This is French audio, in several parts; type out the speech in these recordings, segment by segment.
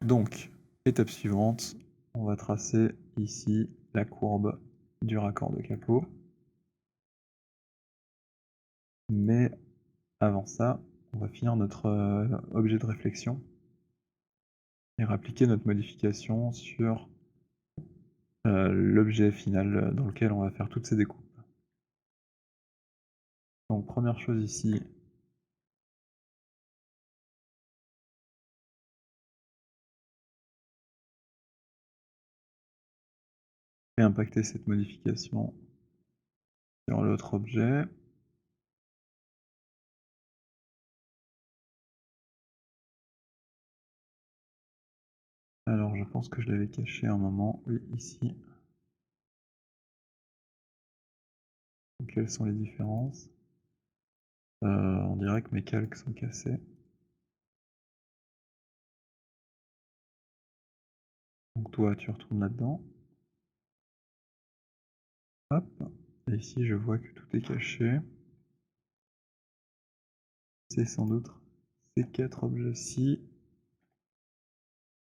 Donc, étape suivante, on va tracer ici la courbe du raccord de capot. Mais avant ça, on va finir notre objet de réflexion et appliquer notre modification sur l'objet final dans lequel on va faire toutes ces découpes. Donc première chose ici, réimpacter cette modification sur l'autre objet. Alors je pense que je l'avais caché un moment, oui ici. Donc, quelles sont les différences? On dirait que mes calques sont cassés. Donc toi tu retournes là-dedans. Hop, et ici je vois que tout est caché. C'est sans doute ces 4 objets-ci.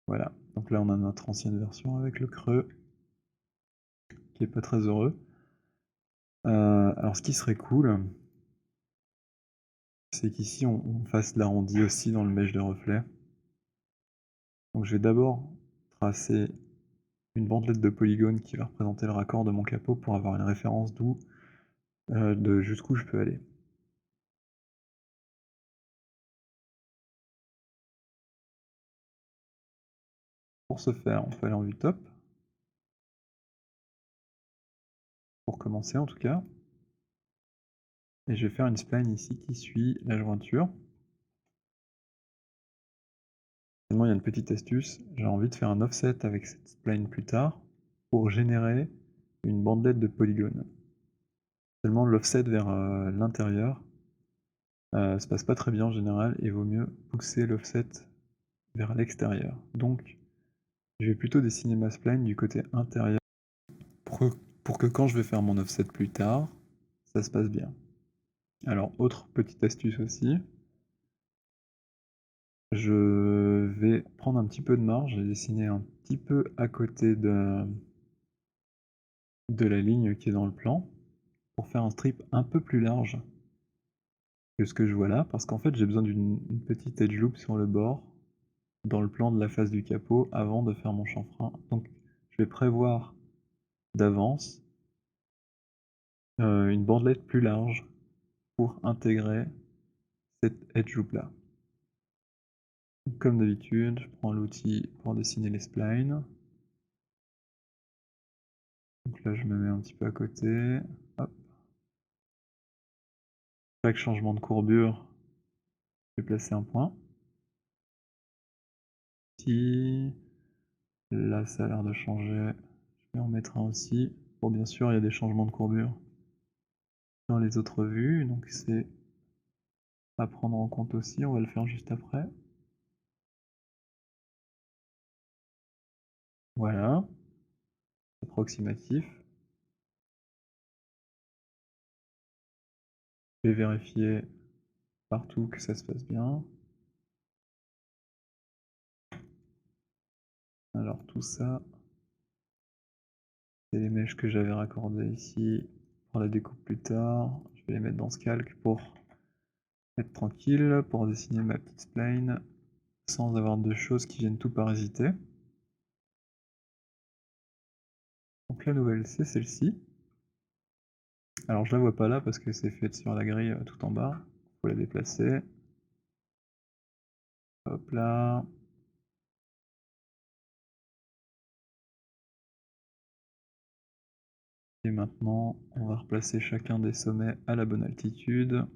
Voilà, donc là on a notre ancienne version avec le creux, qui est pas très heureux. Alors ce qui serait cool, c'est qu'ici on fasse l'arrondi aussi dans le mesh de reflet. Donc je vais d'abord tracer une bandelette de polygones qui va représenter le raccord de mon capot pour avoir une référence de jusqu'où je peux aller. Pour ce faire, on peut aller en vue top, pour commencer en tout cas. Et je vais faire une spline ici qui suit la jointure. Seulement il y a une petite astuce, j'ai envie de faire un offset avec cette spline plus tard pour générer une bandelette de polygones. Seulement l'offset vers l'intérieur se passe pas très bien en général, et vaut mieux pousser l'offset vers l'extérieur. Donc je vais plutôt dessiner ma spline du côté intérieur pour que quand je vais faire mon offset plus tard, ça se passe bien. Alors autre petite astuce aussi, je vais prendre un petit peu de marge et dessiner un petit peu à côté de la ligne qui est dans le plan, pour faire un strip un peu plus large que ce que je vois là, parce qu'en fait j'ai besoin d'une petite edge loop sur le bord, dans le plan de la face du capot, avant de faire mon chanfrein. Donc je vais prévoir d'avance une bandelette plus large pour intégrer cette edge loop là. Comme d'habitude, je prends l'outil pour dessiner les splines. Donc là je me mets un petit peu à côté. Hop. Chaque changement de courbure, je vais placer un point. Ici, là ça a l'air de changer, je vais en mettre un aussi. Bon, bien sûr il y a des changements de courbure dans les autres vues, donc c'est à prendre en compte aussi, on va le faire juste après. Voilà, approximatif. Je vais vérifier partout que ça se passe bien. Alors tout ça, c'est les mèches que j'avais raccordées ici pour la découpe plus tard. Je vais les mettre dans ce calque pour être tranquille, pour dessiner ma petite spline sans avoir de choses qui viennent tout parasiter. Donc la nouvelle c'est celle-ci. Alors je la vois pas là parce que c'est fait sur la grille tout en bas. Faut la déplacer. Hop là. Et maintenant, on va replacer chacun des sommets à la bonne altitude.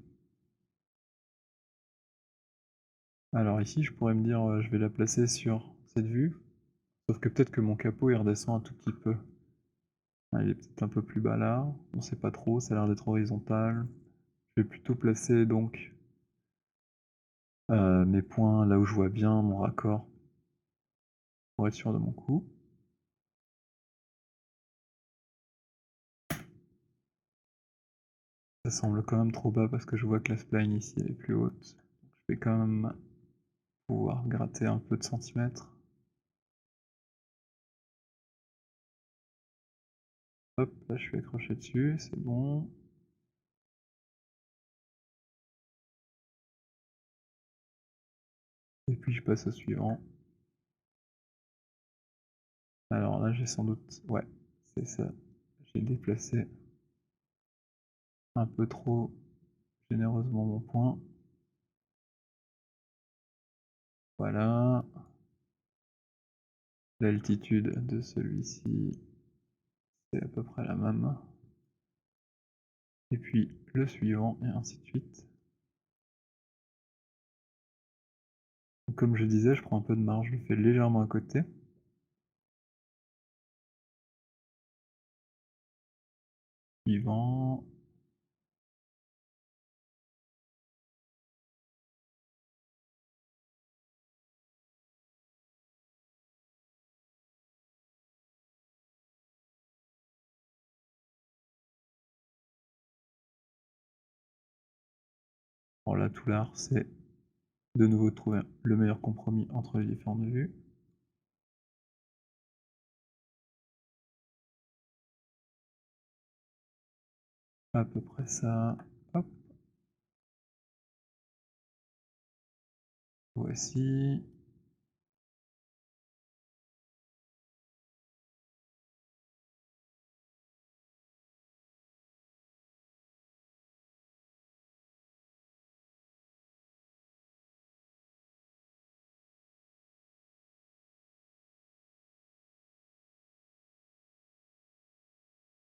Alors ici, je pourrais me dire, je vais la placer sur cette vue. Sauf que peut-être que mon capot, il redescend un tout petit peu. Ah, il est peut-être un peu plus bas là. On sait pas trop, ça a l'air d'être horizontal. Je vais plutôt placer donc mes points là où je vois bien mon raccord, pour être sûr de mon coup. Ça semble quand même trop bas parce que je vois que la spline ici elle est plus haute. Donc je vais quand même pouvoir gratter un peu de centimètres. Hop, là je suis accroché dessus, c'est bon. Et puis je passe au suivant. Alors là j'ai sans doute... Ouais, c'est ça. J'ai déplacé un peu trop généreusement mon point. Voilà. L'altitude de celui-ci, c'est à peu près la même. Et puis le suivant, et ainsi de suite. Donc, comme je disais, je prends un peu de marge, je le fais légèrement à côté. Suivant. Bon là, tout l'art, c'est de nouveau de trouver le meilleur compromis entre les différentes vues. À peu près ça. Hop. Voici.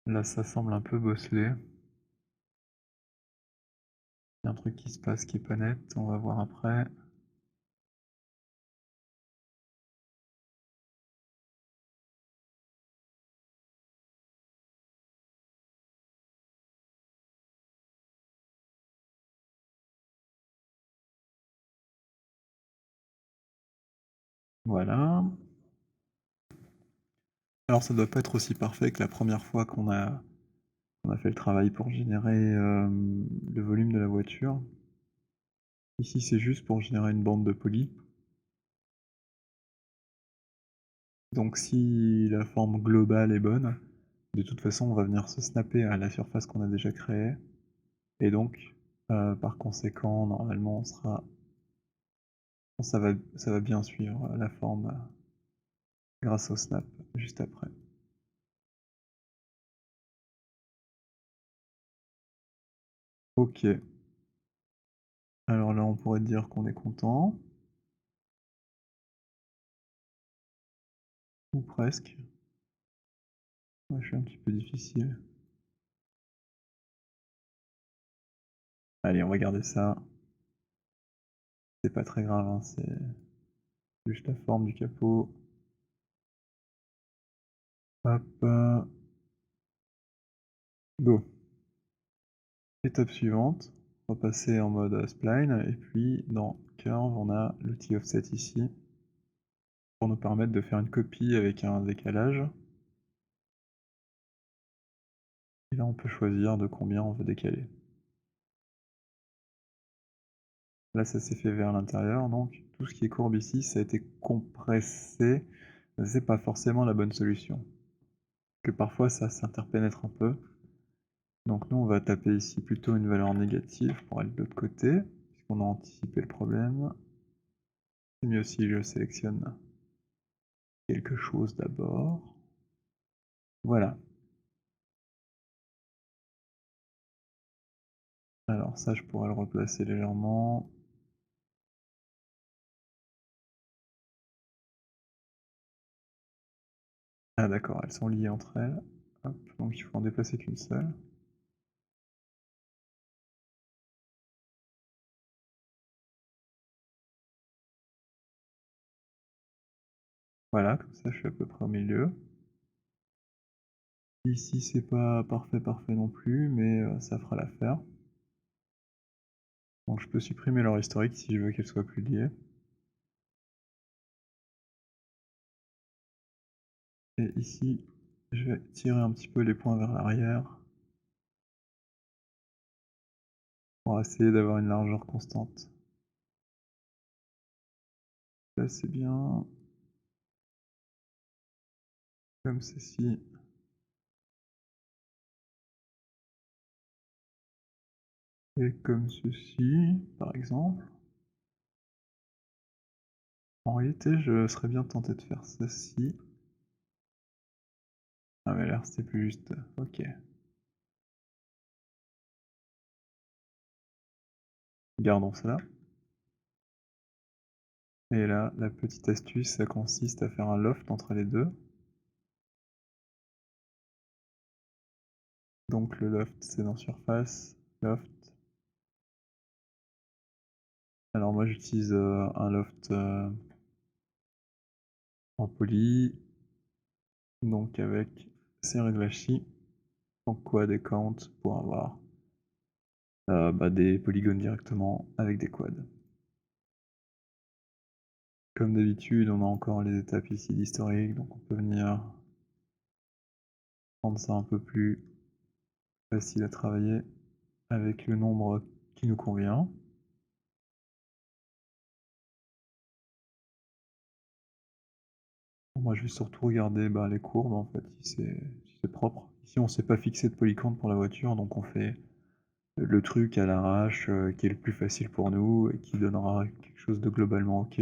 Là, ça semble un peu bosselé. Il y a un truc qui se passe qui est pas net, on va voir après. Voilà. Alors ça doit pas être aussi parfait que la première fois qu'on a fait le travail pour générer le volume de la voiture. Ici c'est juste pour générer une bande de poly. Donc si la forme globale est bonne, de toute façon on va venir se snapper à la surface qu'on a déjà créée. Et donc par conséquent normalement ça va bien suivre la forme grâce au snap juste après. Ok. Alors là on pourrait dire qu'on est content. Ou presque. Moi je suis un petit peu difficile. Allez, on va garder ça. C'est pas très grave, hein, c'est juste la forme du capot. Hop. Go. Étape suivante. Repasser en mode spline. Et puis dans Curve, on a l'outil offset ici. Pour nous permettre de faire une copie avec un décalage. Et là, on peut choisir de combien on veut décaler. Là, ça s'est fait vers l'intérieur, donc tout ce qui est courbe ici, ça a été compressé. C'est pas forcément la bonne solution. Que parfois, ça s'interpénètre un peu. Donc nous, on va taper ici plutôt une valeur négative pour aller de l'autre côté, puisqu'on a anticipé le problème. C'est mieux si je sélectionne quelque chose d'abord. Voilà. Alors ça, je pourrais le replacer légèrement. Ah d'accord, elles sont liées entre elles. Hop, donc il faut en déplacer qu'une seule. Voilà, comme ça je suis à peu près au milieu. Ici c'est pas parfait non plus, mais ça fera l'affaire. Donc je peux supprimer leur historique si je veux qu'elles soient plus liées. Et ici, je vais tirer un petit peu les points vers l'arrière pour essayer d'avoir une largeur constante. Là c'est bien, comme ceci. Et comme ceci, par exemple. En réalité, je serais bien tenté de faire ceci. Ah mais là, c'était plus juste. Ok. Gardons cela. Et là, la petite astuce, ça consiste à faire un loft entre les deux. Donc le loft, c'est dans surface, loft. Alors moi, j'utilise un loft en poly, donc avec ces réglages-ci, donc quad et count pour avoir des polygones directement avec des quads. Comme d'habitude, on a encore les étapes ici d'historique, donc on peut venir rendre ça un peu plus facile à travailler avec le nombre qui nous convient. Moi je vais surtout regarder les courbes en fait, si c'est propre. Ici on s'est pas fixé de polycante pour la voiture, donc on fait le truc à l'arrache qui est le plus facile pour nous et qui donnera quelque chose de globalement ok.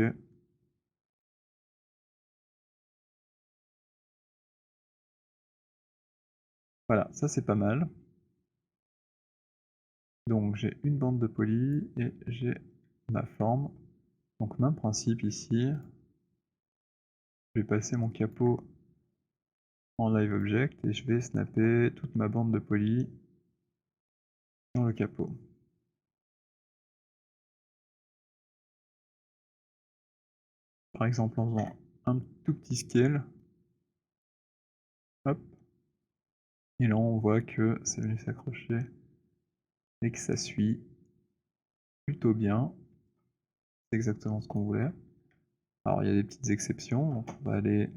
Voilà, ça c'est pas mal. Donc j'ai une bande de poly et j'ai ma forme. Donc même principe ici. Je vais passer mon capot en live object et je vais snapper toute ma bande de poly sur le capot. Par exemple en faisant un tout petit scale. Hop. Et là on voit que c'est venu s'accrocher et que ça suit plutôt bien. C'est exactement ce qu'on voulait. Alors il y a des petites exceptions, donc on va aller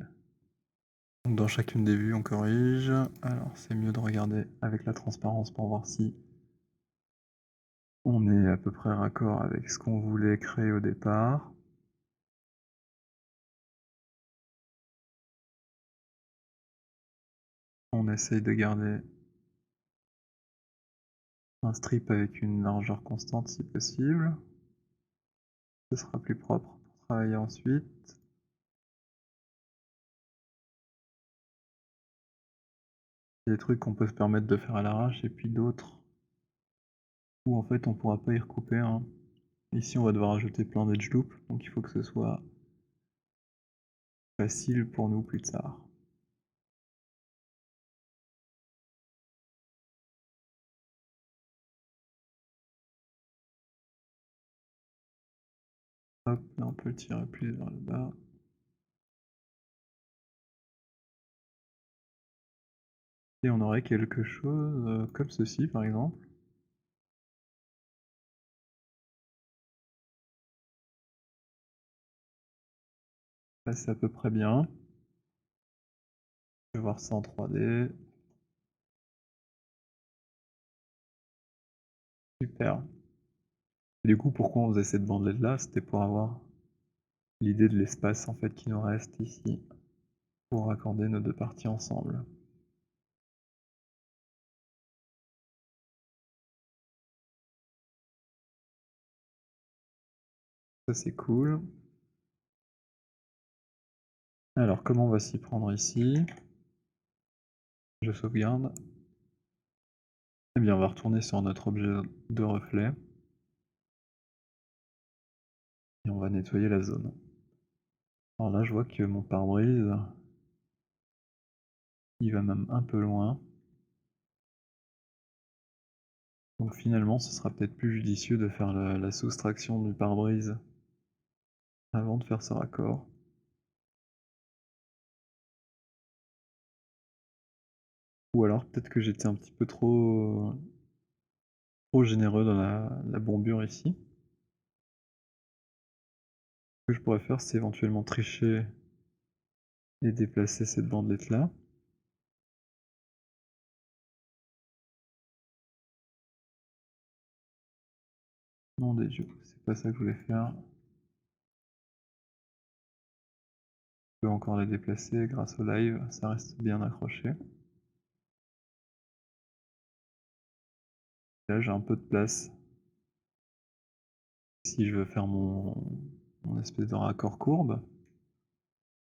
dans chacune des vues, on corrige. Alors c'est mieux de regarder avec la transparence pour voir si on est à peu près raccord avec ce qu'on voulait créer au départ. On essaye de garder un strip avec une largeur constante si possible. Ce sera plus propre pour travailler ensuite. Il y a des trucs qu'on peut se permettre de faire à l'arrache et puis d'autres où en fait on pourra pas y recouper. Hein. Ici on va devoir ajouter plein d'edge loops, donc il faut que ce soit facile pour nous plus tard. Hop, là on peut le tirer plus vers le bas. Et on aurait quelque chose comme ceci par exemple. Là c'est à peu près bien. Je vais voir ça en 3D. Super. Et du coup pourquoi on faisait cette bandelette là? C'était pour avoir l'idée de l'espace en fait qui nous reste ici pour raccorder nos deux parties ensemble. Ça c'est cool. Alors comment on va s'y prendre ici? Je sauvegarde. Eh bien on va retourner sur notre objet de reflet. Et on va nettoyer la zone. Alors là je vois que mon pare-brise, il va même un peu loin. Donc finalement ce sera peut-être plus judicieux de faire la soustraction du pare-brise avant de faire ce raccord. Ou alors peut-être que j'étais un petit peu trop généreux dans la bombure ici. Ce que je pourrais faire c'est éventuellement tricher et déplacer cette bandelette là. Nom des dieux, c'est pas ça que je voulais faire. Je peux encore la déplacer grâce au live, ça reste bien accroché. Là j'ai un peu de place Si je veux faire mon espèce de raccord courbe,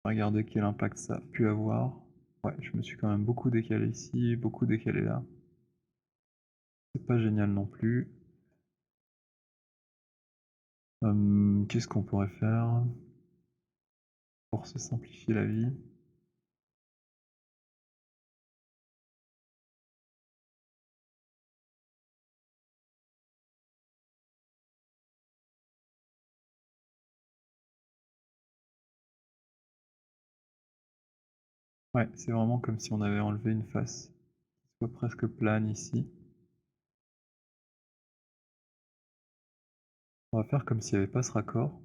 regarder quel impact ça a pu avoir. Ouais, je me suis quand même beaucoup décalé ici, beaucoup décalé là. C'est pas génial non plus. Qu'est-ce qu'on pourrait faire pour se simplifier la vie? Ouais, c'est vraiment comme si on avait enlevé une face, qui soit presque plane ici. On va faire comme s'il n'y avait pas ce raccord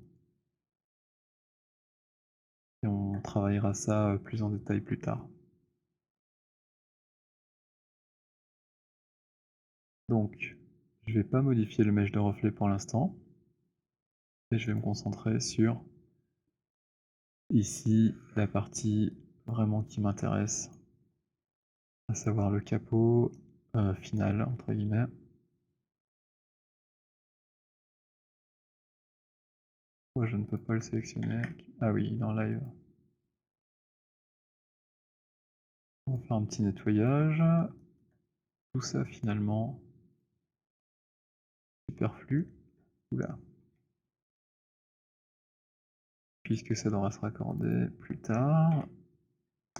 et on travaillera ça, plus en détail plus tard. Donc, je vais pas modifier le mèche de reflet pour l'instant et je vais me concentrer sur, ici, la partie vraiment qui m'intéresse, à savoir le capot, «final» entre guillemets. Pourquoi je ne peux pas le sélectionner? Ah oui, il est en live. On va faire un petit nettoyage. Tout ça finalement superflu. Oula. Puisque ça devra se raccorder plus tard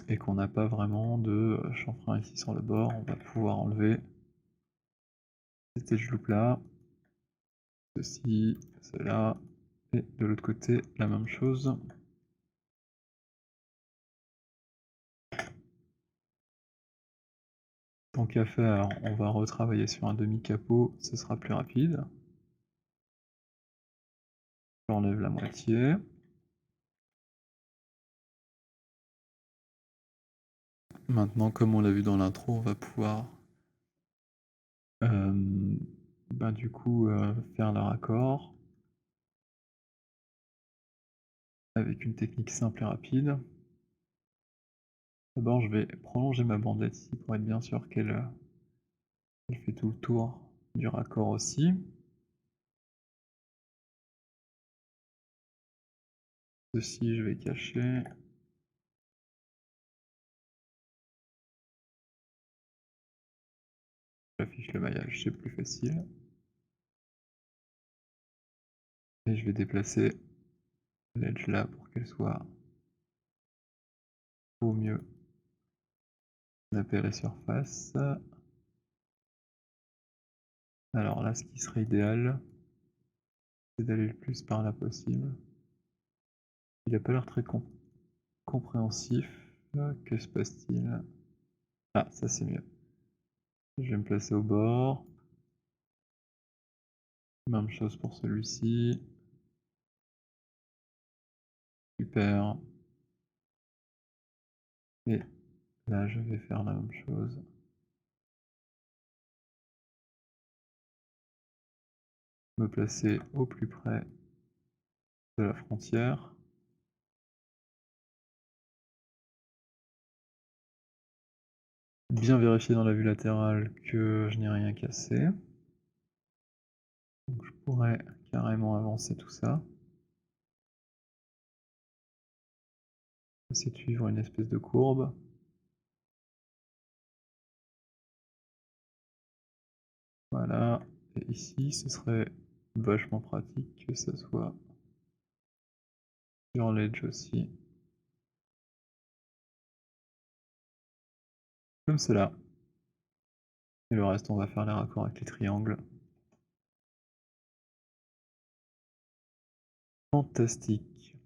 et qu'on n'a pas vraiment de chanfrein ici sur le bord, on va pouvoir enlever ces stage loops là, ceci, cela, et de l'autre côté la même chose. Tant qu'à faire, on va retravailler sur un demi-capot, ce sera plus rapide. J'enlève la moitié. Maintenant, comme on l'a vu dans l'intro, on va pouvoir du coup faire le raccord avec une technique simple et rapide. D'abord, je vais prolonger ma bandelette ici pour être bien sûr qu'elle fait tout le tour du raccord aussi. Ceci, je vais cacher. J'affiche le maillage, c'est plus facile. Et je vais déplacer l'edge là pour qu'elle soit au mieux appelée surface. Alors là, ce qui serait idéal, c'est d'aller le plus par là possible. Il n'a pas l'air très compréhensif. Que se passe-t-il? Ah, ça c'est mieux. Je vais me placer au bord. Même chose pour celui-ci. Super. Et là, je vais faire la même chose. Me placer au plus près de la frontière. Bien vérifier dans la vue latérale que je n'ai rien cassé. Donc je pourrais carrément avancer tout ça. Essayer de suivre une espèce de courbe. Voilà. Et ici, ce serait vachement pratique que ça soit sur l'edge aussi. Comme cela. Et le reste, on va faire les raccords avec les triangles. Fantastique.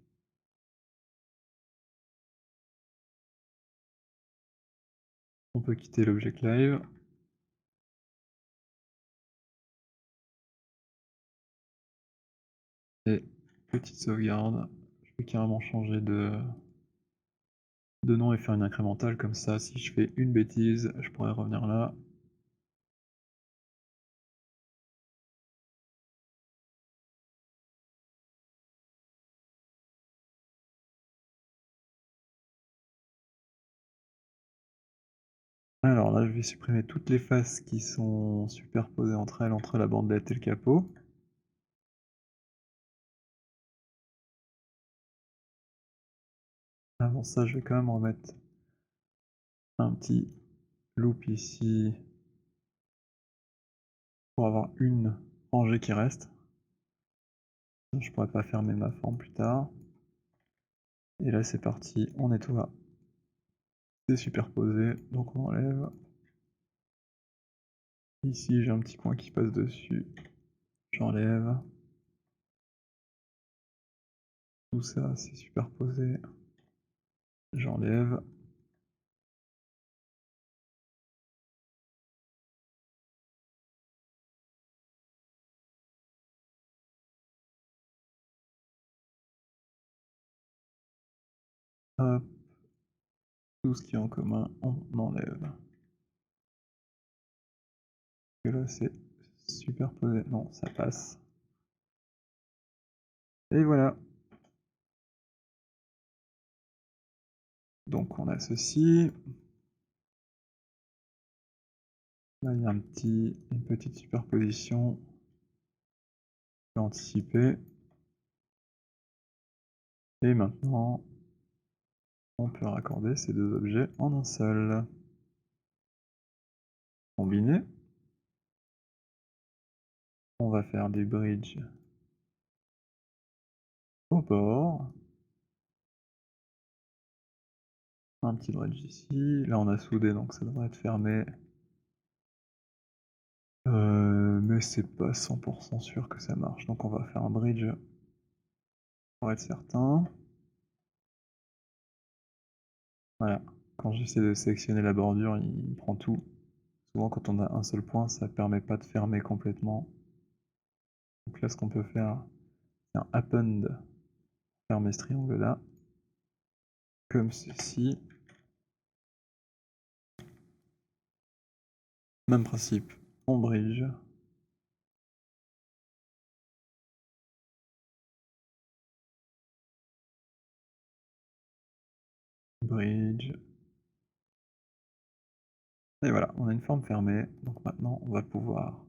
On peut quitter l'object live. Et petite sauvegarde. Je vais carrément changer de nom et faire une incrémentale, comme ça si je fais une bêtise, je pourrais revenir là. Alors là, je vais supprimer toutes les faces qui sont superposées entre elles, entre la bandelette et le capot. Avant ça, je vais quand même remettre un petit loop ici pour avoir une rangée qui reste. Je pourrais pas fermer ma forme plus tard. Et là c'est parti, on nettoie. C'est superposé, donc on enlève. Ici j'ai un petit coin qui passe dessus, j'enlève. Tout ça c'est superposé, j'enlève. Hop, tout ce qui est en commun, on enlève. Et là c'est superposé, non ça passe. Et voilà. Donc on a ceci. Là il y a une petite superposition. Je vais anticiper. Et maintenant, on peut raccorder ces deux objets en un seul. Combiner. On va faire des bridges au bord. Un petit bridge ici. Là on a soudé donc ça devrait être fermé. Mais c'est pas 100% sûr que ça marche. Donc on va faire un bridge pour être certain. Voilà. Quand j'essaie de sélectionner la bordure, il prend tout. Souvent quand on a un seul point, ça permet pas de fermer complètement. Donc là ce qu'on peut faire, c'est un append, fermer ce triangle là. Comme ceci. Même principe, on bridge. Bridge. Et voilà, on a une forme fermée. Donc maintenant, on va pouvoir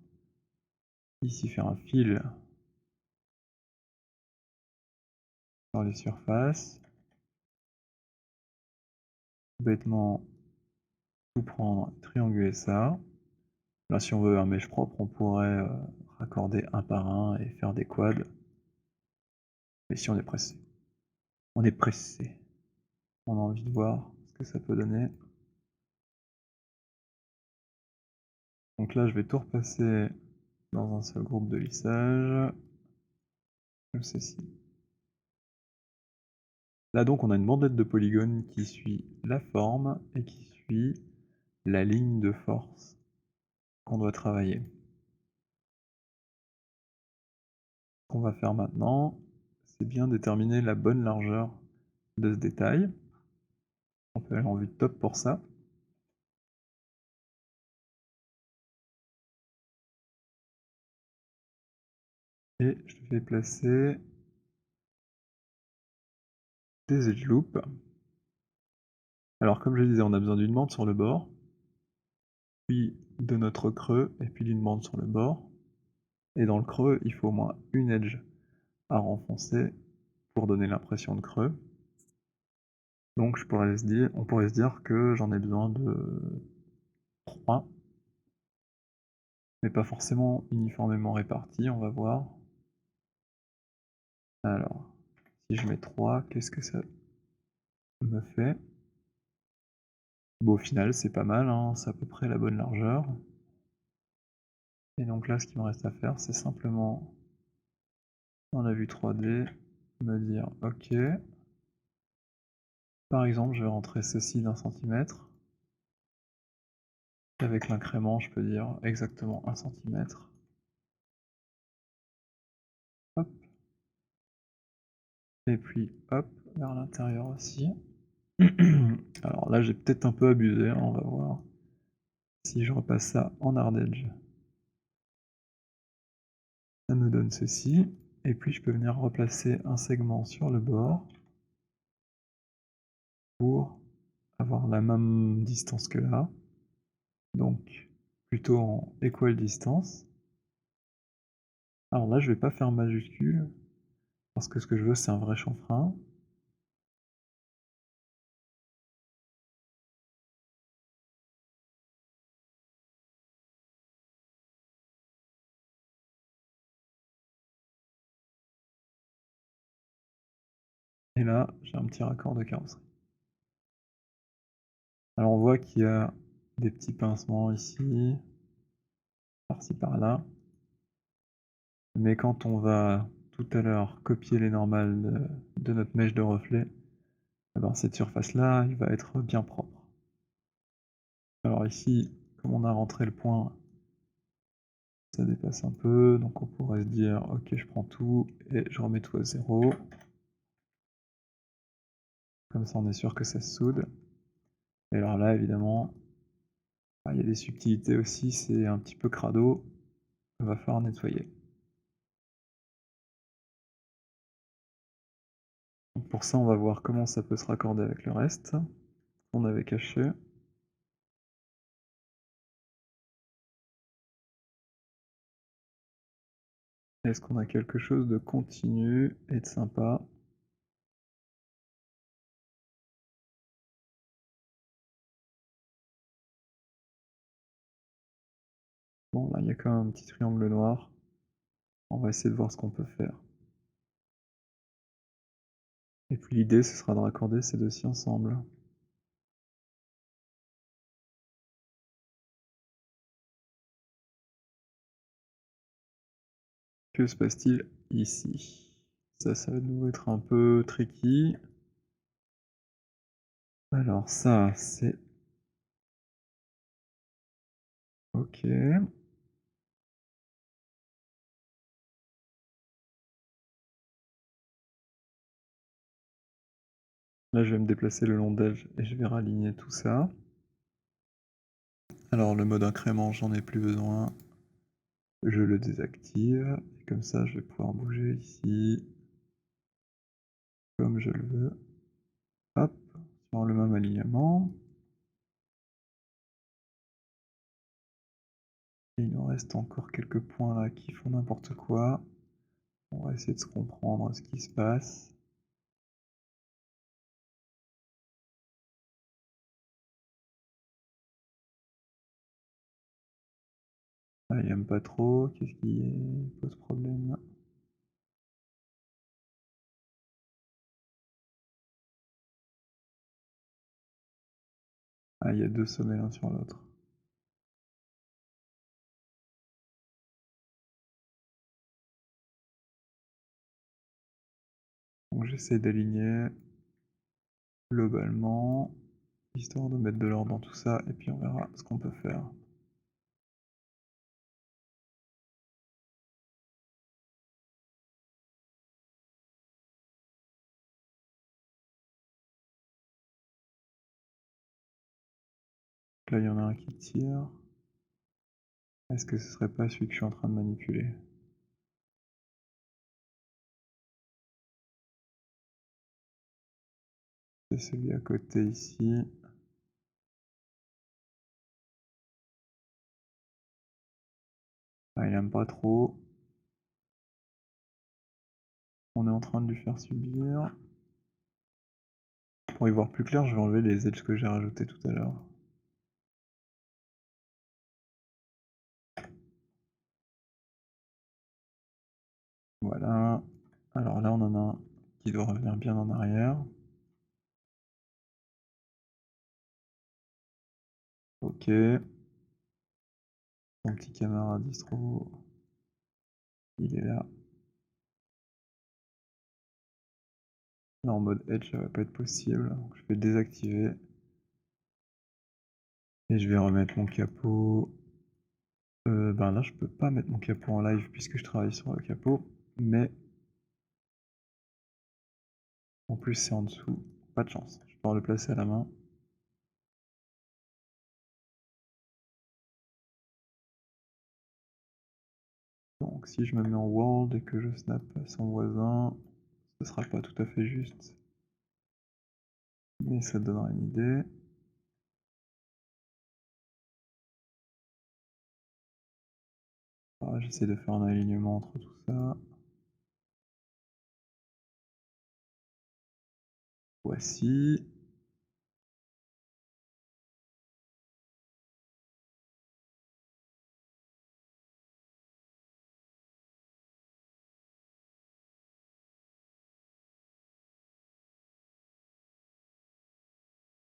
ici faire un fil sur les surfaces. Bêtement, tout prendre, trianguler ça. Là, si on veut un mesh propre, on pourrait raccorder un par un et faire des quads. Mais si on est pressé, on est pressé. On a envie de voir ce que ça peut donner. Donc là, je vais tout repasser dans un seul groupe de lissage, comme ceci. Là donc on a une bandelette de polygones qui suit la forme et qui suit la ligne de force qu'on doit travailler. Ce qu'on va faire maintenant, c'est bien déterminer la bonne largeur de ce détail. On peut aller en vue top pour ça. Et je vais placer des edge loops. Alors comme je disais, on a besoin d'une bande sur le bord, puis de notre creux, et puis d'une bande sur le bord. Et dans le creux, il faut au moins une edge à renfoncer pour donner l'impression de creux. Donc on pourrait se dire que j'en ai besoin de 3, mais pas forcément uniformément répartis, on va voir. Alors, si je mets 3, qu'est-ce que ça me fait? Bon, au final, c'est pas mal, hein, c'est à peu près la bonne largeur. Et donc là, ce qu'il me reste à faire, c'est simplement, dans la vue 3D, me dire, ok, par exemple, je vais rentrer ceci d'un centimètre. Avec l'incrément, je peux dire exactement 1 centimètre. Hop. Et puis, hop, vers l'intérieur aussi. Alors là, j'ai peut-être un peu abusé, hein, on va voir. Si je repasse ça en hard edge, ça me donne ceci. Et puis je peux venir replacer un segment sur le bord pour avoir la même distance que là. Donc plutôt en equal distance. Alors là, je vais pas faire majuscule parce que ce que je veux, c'est un vrai chanfrein. et là, j'ai un petit raccord de carrosserie. Alors on voit qu'il y a des petits pincements ici, par-ci par-là, mais quand on va tout à l'heure copier les normales de notre mèche de reflet, eh ben cette surface-là, il va être bien propre. Alors ici, comme on a rentré le point, ça dépasse un peu, donc on pourrait se dire ok, je prends tout et je remets tout à 0. Comme ça on est sûr que ça se soude. Et alors là évidemment, il y a des subtilités aussi, c'est un petit peu crado, il va falloir nettoyer. Donc pour ça on va voir comment ça peut se raccorder avec le reste qu'on avait caché. Est-ce qu'on a quelque chose de continu et de sympa? Bon là il y a quand même un petit triangle noir. On va essayer de voir ce qu'on peut faire. Et puis l'idée ce sera de raccorder ces deux-ci ensemble. Que se passe-t-il ici? Ça va de nouveau être un peu tricky. Alors ça, c'est... Ok. Là, je vais me déplacer le long d'elle et je vais raligner tout ça. Alors le mode incrément, j'en ai plus besoin. Je le désactive. Et comme ça, je vais pouvoir bouger ici comme je le veux. Hop, sur le même alignement. Et il nous reste encore quelques points là qui font n'importe quoi. On va essayer de se comprendre ce qui se passe. Ah, il aime pas trop. Qu'est-ce qui pose problème? Ah, il y a deux sommets l'un sur l'autre. Donc j'essaie d'aligner globalement, histoire de mettre de l'ordre dans tout ça, et puis on verra ce qu'on peut faire. Là, il y en a un qui tire. Est-ce que ce serait pas celui que je suis en train de manipuler? C'est celui à côté ici. Ah, il aime pas trop. On est en train de lui faire subir. Pour y voir plus clair, je vais enlever les edges que j'ai rajoutés tout à l'heure. Voilà. Alors là, on en a un qui doit revenir bien en arrière. Ok. Mon petit camarade, il se trouve... Il est là. Là, en mode edge, ça va pas être possible. Donc, je vais le désactiver. Et je vais remettre mon capot. Ben là, je peux pas mettre mon capot en live puisque je travaille sur le capot. Mais en plus, c'est en dessous. Pas de chance. Je vais pouvoir le placer à la main. Donc, si je me mets en world et que je snap son voisin, ce sera pas tout à fait juste. Mais ça donnera une idée. Ah, j'essaie de faire un alignement entre tout ça. Voici.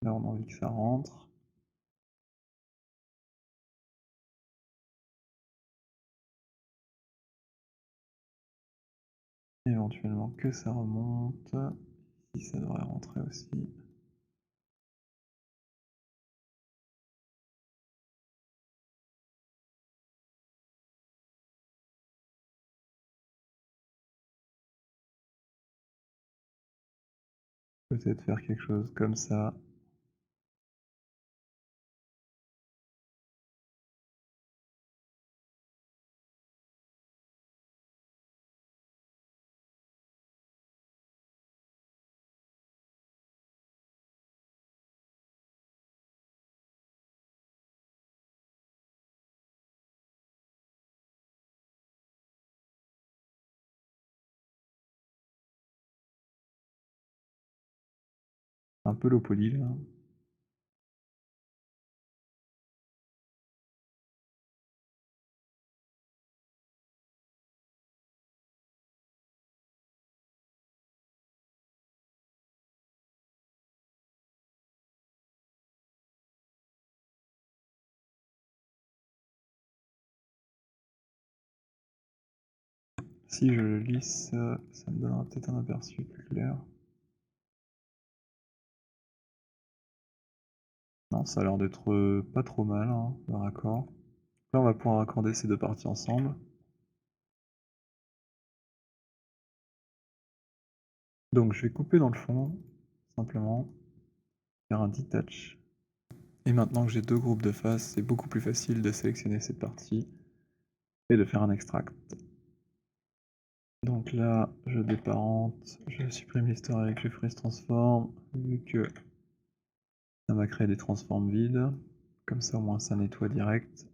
Là, on a envie que ça rentre. Éventuellement que ça remonte. Ici, ça devrait rentrer aussi. Peut-être faire quelque chose comme ça. Un peu low poly là. Si je le lisse, ça me donnera peut-être un aperçu plus clair. Non, ça a l'air d'être pas trop mal, hein, le raccord. Là, on va pouvoir raccorder ces deux parties ensemble. Donc, je vais couper dans le fond, simplement, faire un detach. Et maintenant que j'ai deux groupes de faces, c'est beaucoup plus facile de sélectionner cette partie et de faire un extract. Donc là, je déparente, je supprime l'historique, je freeze transform, vu que ça va créer des transforms vides. Comme ça, au moins, ça nettoie direct.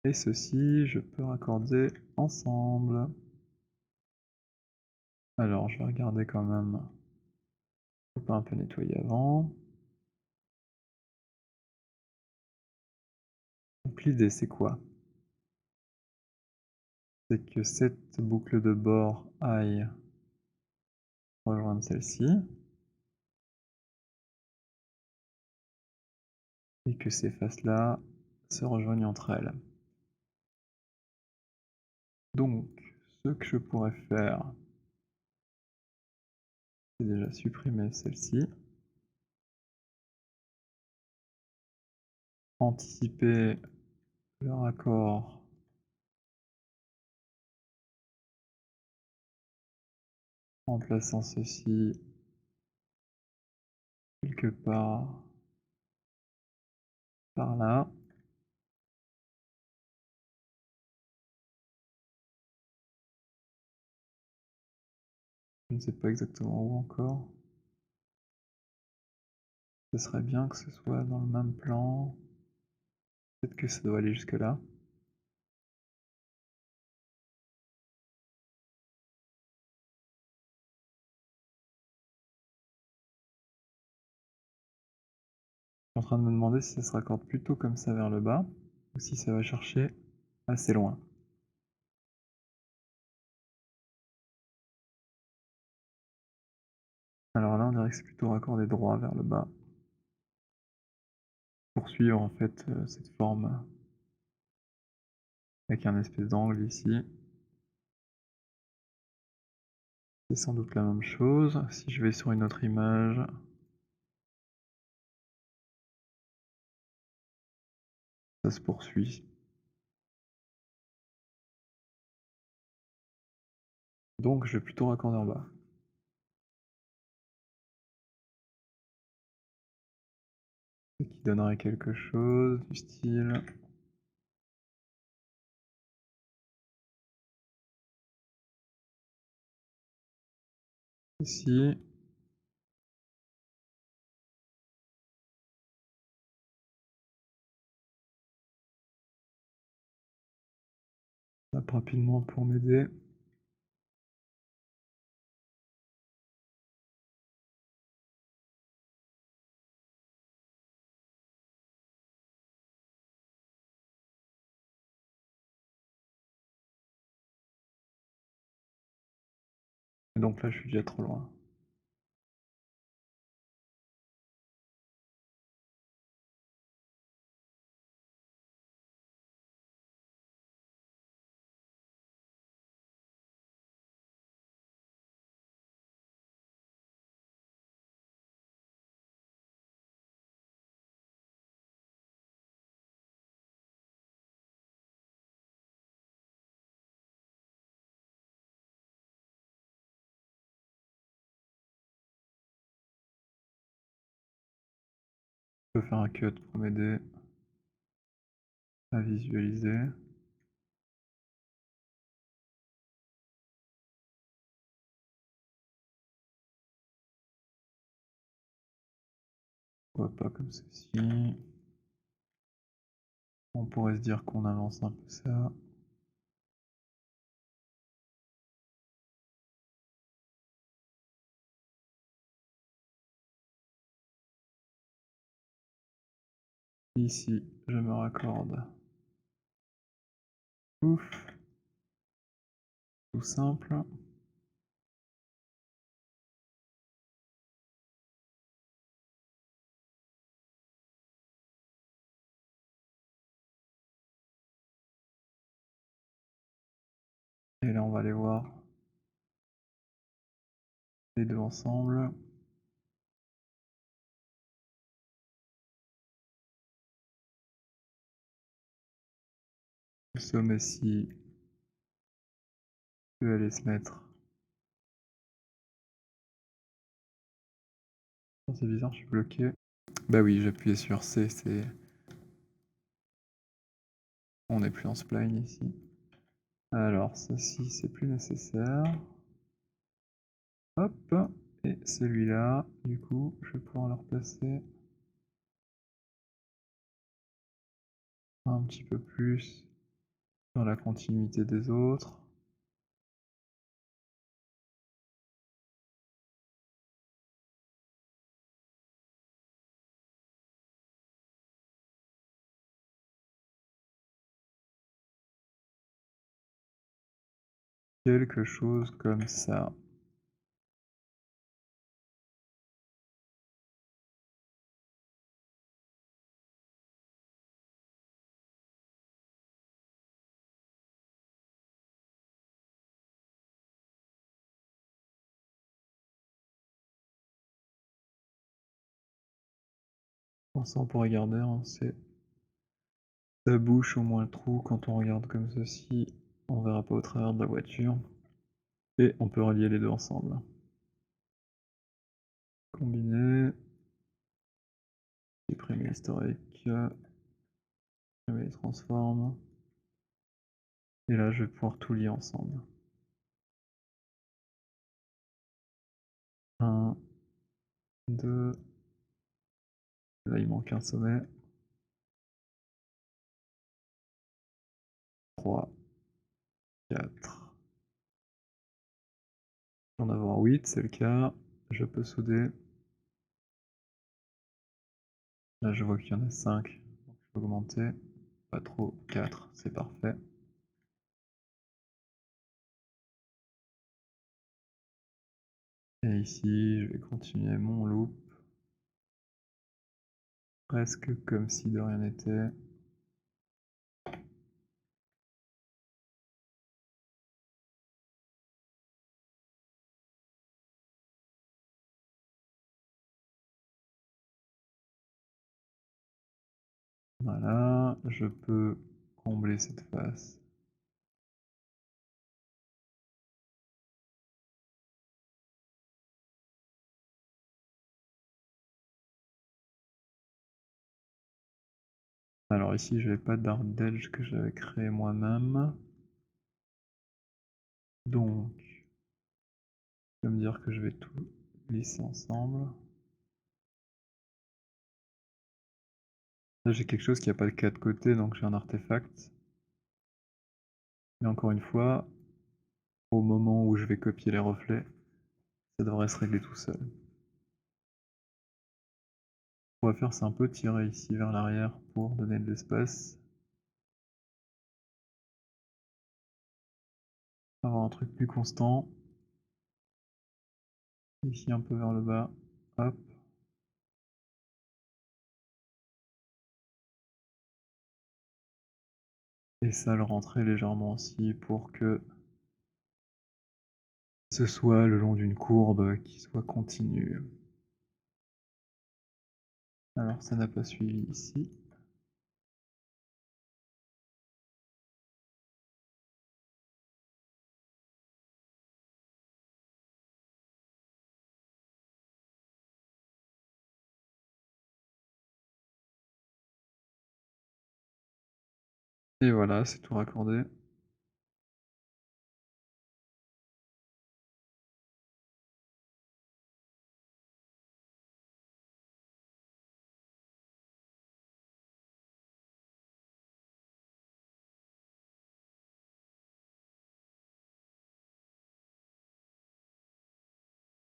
Et ceci, je peux raccorder ensemble. Alors, je vais regarder quand même. Faut pas un peu nettoyer avant. Donc l'idée, c'est quoi? C'est que cette boucle de bord aille rejoindre celle-ci. Et que ces faces-là se rejoignent entre elles. Donc, ce que je pourrais faire, c'est déjà supprimer celle-ci. Anticiper le raccord en plaçant ceci quelque part par là. Je ne sais pas exactement où encore. Ce serait bien que ce soit dans le même plan. Peut-être que ça doit aller jusque là. Je suis en train de me demander si ça se raccorde plutôt comme ça vers le bas, ou si ça va chercher assez loin. Alors là, on dirait que c'est plutôt raccordé droit vers le bas. Pour suivre en fait cette forme avec un espèce d'angle ici. C'est sans doute la même chose. Si je vais sur une autre image, ça se poursuit. Donc je vais plutôt raccorder en bas. Ce qui donnerait quelque chose du style ici. Hop, rapidement pour m'aider. Et donc là je suis déjà trop loin. Je peux faire un cut pour m'aider à visualiser. Pourquoi pas comme ceci. On pourrait se dire qu'on avance un peu ça. Ici, je me raccorde. Ouf. Tout simple. Et là, on va aller voir les deux ensemble. Le sommet-ci peut aller se mettre. Oh, c'est bizarre, je suis bloqué. Bah oui, j'appuyais sur C, c'est... On n'est plus en spline ici. Alors, ceci, c'est plus nécessaire. Hop. Et celui-là, du coup, je vais pouvoir le replacer un petit peu plus dans la continuité des autres. Quelque chose comme ça. Bon, ça, on pourrait garder, hein, c'est... Ça bouche au moins le trou quand on regarde comme ceci. On verra pas au travers de la voiture. Et on peut relier les deux ensemble. Combiner. Supprimer l'historique. Supprimer les transforms. Et là, je vais pouvoir tout lier ensemble. 1, 2. Là, il manque un sommet. 3, 4. En avoir 8, c'est le cas. Je peux souder. Là, je vois qu'il y en a 5. Donc, je peux augmenter. Pas trop. 4, c'est parfait. Et ici, je vais continuer mon loop. Presque comme si de rien n'était. Voilà, je peux combler cette face. Alors ici, je n'avais pas d'Ardelge que j'avais créé moi-même. Donc, je vais me dire que je vais tout lisser ensemble. Là, j'ai quelque chose qui n'a pas de 4 côtés, donc j'ai un artefact. Mais encore une fois, au moment où je vais copier les reflets, ça devrait se régler tout seul. Ce qu'on va faire, c'est un peu tirer ici vers l'arrière pour donner de l'espace. Avoir un truc plus constant. Ici, un peu vers le bas. Hop. Et ça, le rentrer légèrement aussi pour que ce soit le long d'une courbe qui soit continue. Alors ça n'a pas suivi ici. Et voilà, c'est tout raccordé.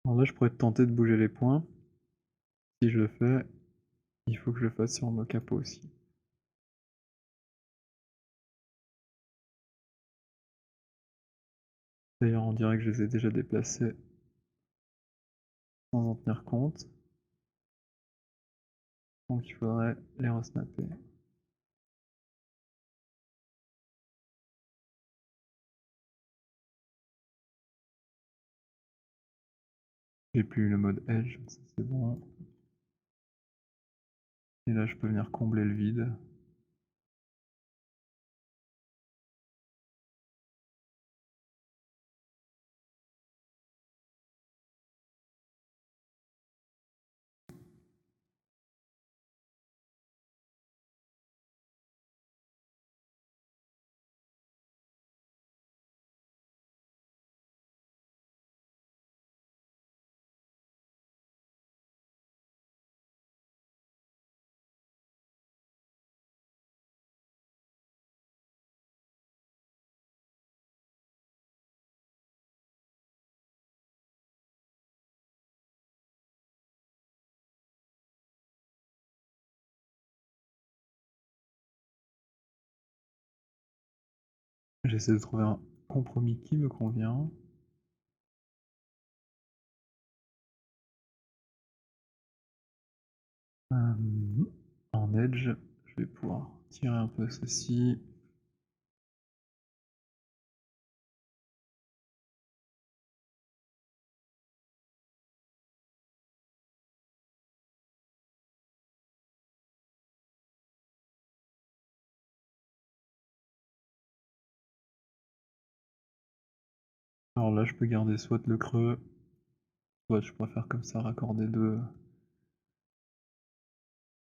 Alors là, je pourrais tenter de bouger les points. Si je le fais, il faut que je le fasse sur le capot aussi. D'ailleurs, on dirait que je les ai déjà déplacés sans en tenir compte. Donc il faudrait les resnapper. J'ai plus le mode Edge, ça c'est bon. Et là, je peux venir combler le vide. J'essaie de trouver un compromis qui me convient. En Edge, je vais pouvoir tirer un peu ceci. Alors là, je peux garder soit le creux, soit je préfère comme ça raccorder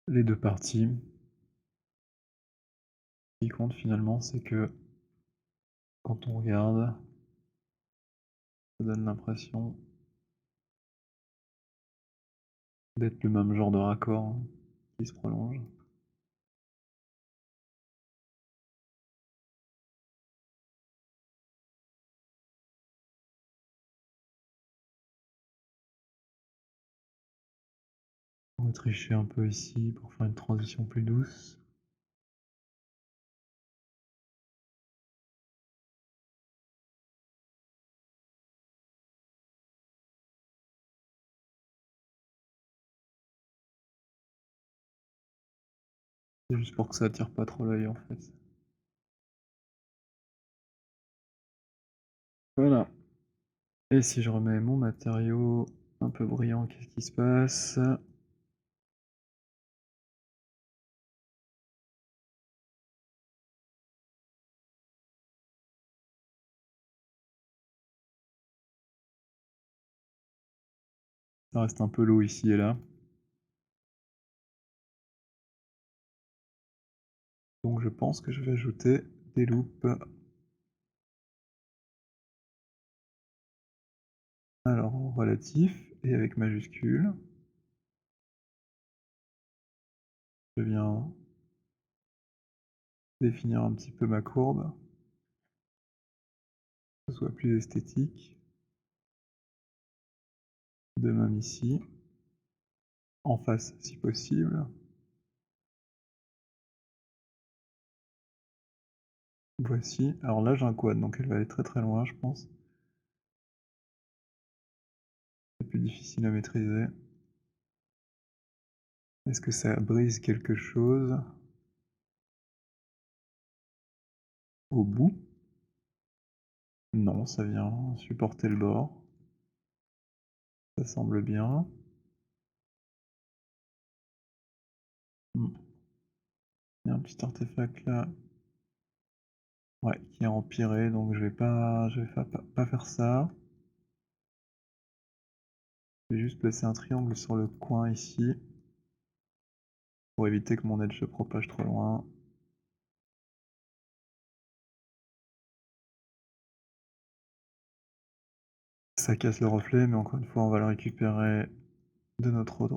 les deux parties. Ce qui compte finalement, c'est que quand on regarde, ça donne l'impression d'être le même genre de raccord qui se prolonge. On va tricher un peu ici pour faire une transition plus douce. C'est juste pour que ça attire pas trop l'œil en fait. Voilà. Et si je remets mon matériau un peu brillant, qu'est-ce qui se passe? Ça reste un peu lourd ici et là. Donc je pense que je vais ajouter des loupes. Alors en relatif et avec majuscule, je viens définir un petit peu ma courbe, que ce soit plus esthétique. De même ici, en face si possible. Voici. Alors là j'ai un quad, donc elle va aller très très loin je pense. C'est plus difficile à maîtriser. Est-ce que ça brise quelque chose au bout? Non, ça vient supporter le bord. Ça semble bien. Il y a un petit artefact là. Ouais, qui est empiré, donc je vais pas faire ça. Je vais juste placer un triangle sur le coin ici. Pour éviter que mon edge se propage trop loin. Ça casse le reflet, mais encore une fois, on va le récupérer de notre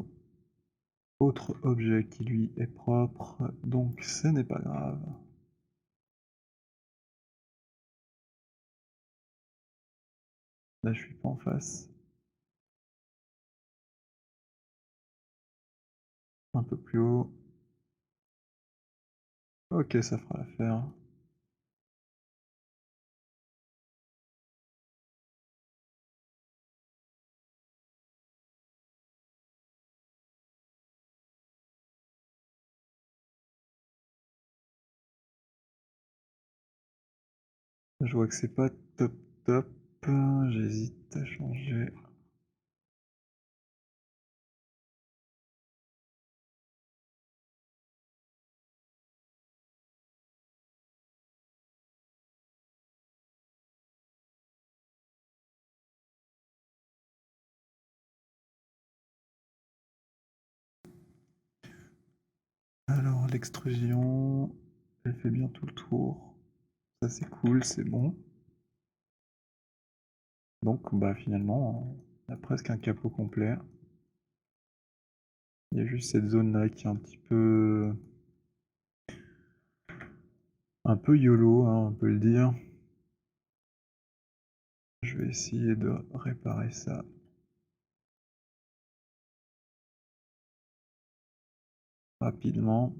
autre objet qui lui est propre, donc ce n'est pas grave. Là, je suis pas en face. Un peu plus haut. OK, ça fera l'affaire. Je vois que c'est pas top top. J'hésite à changer. Alors l'extrusion, elle fait bien tout le tour. Ça c'est cool, c'est bon. Donc bah finalement, on a presque un capot complet. Il y a juste cette zone là qui est un peu YOLO, hein, on peut le dire. Je vais essayer de réparer ça rapidement.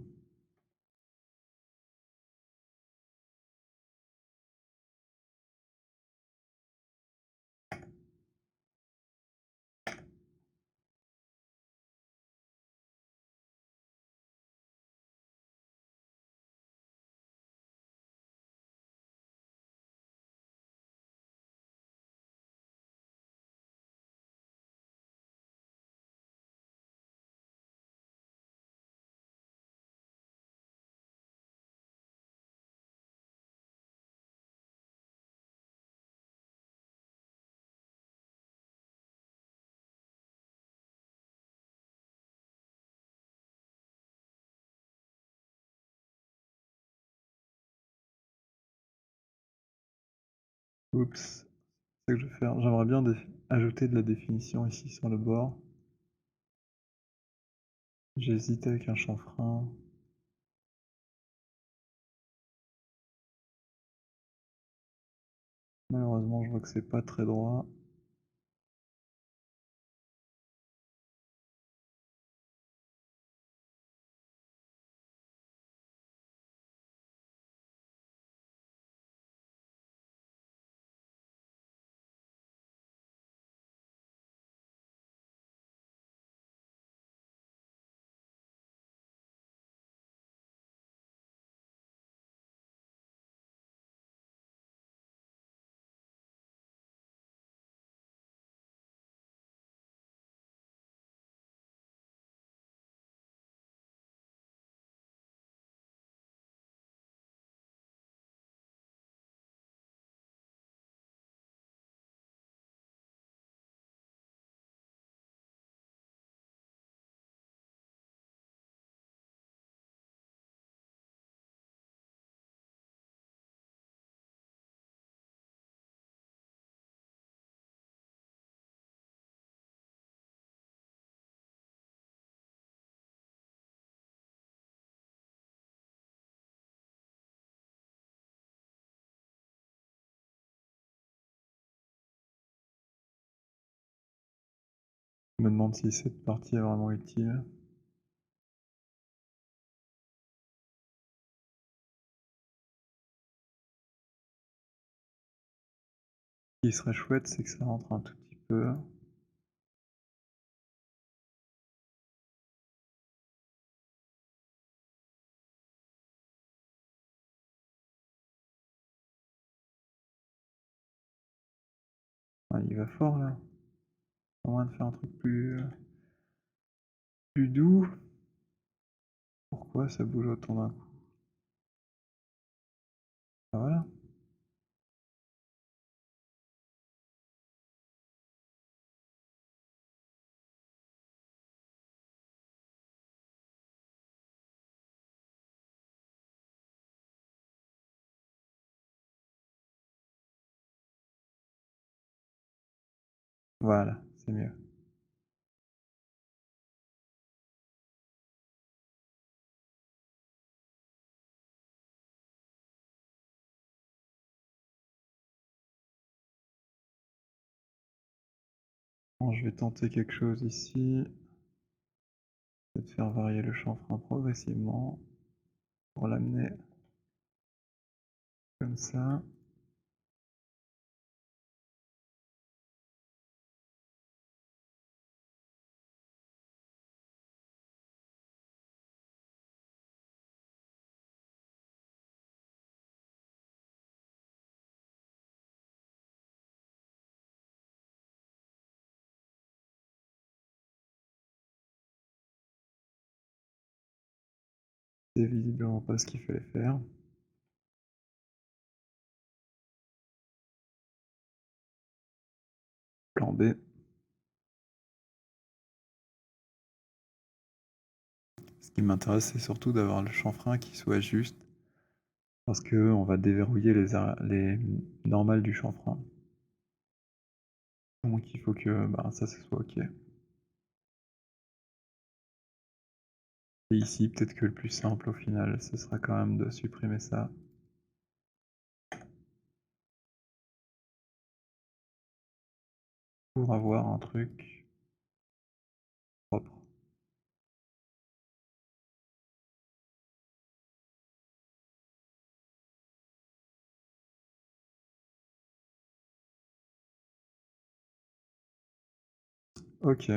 Oups, c'est ça que je vais faire. J'aimerais bien ajouter de la définition ici sur le bord. J'hésite avec un chanfrein. Malheureusement, je vois que c'est pas très droit. Je me demande si cette partie est vraiment utile. Ce qui serait chouette, c'est que ça rentre un tout petit peu. Ah, il va fort là. Pas moyen de faire un truc plus doux. Pourquoi ça bouge autant d'un coup? Ah, voilà. Voilà, c'est mieux. Bon, je vais tenter quelque chose ici. Peut-être faire varier le chanfrein progressivement pour l'amener comme ça. C'est visiblement pas ce qu'il fallait faire. Plan B. Ce qui m'intéresse, c'est surtout d'avoir le chanfrein qui soit juste, parce que on va déverrouiller les normales du chanfrein. Donc il faut que ça soit ok. Et ici, peut-être que le plus simple au final, ce sera quand même de supprimer ça. Pour avoir un truc propre. Ok.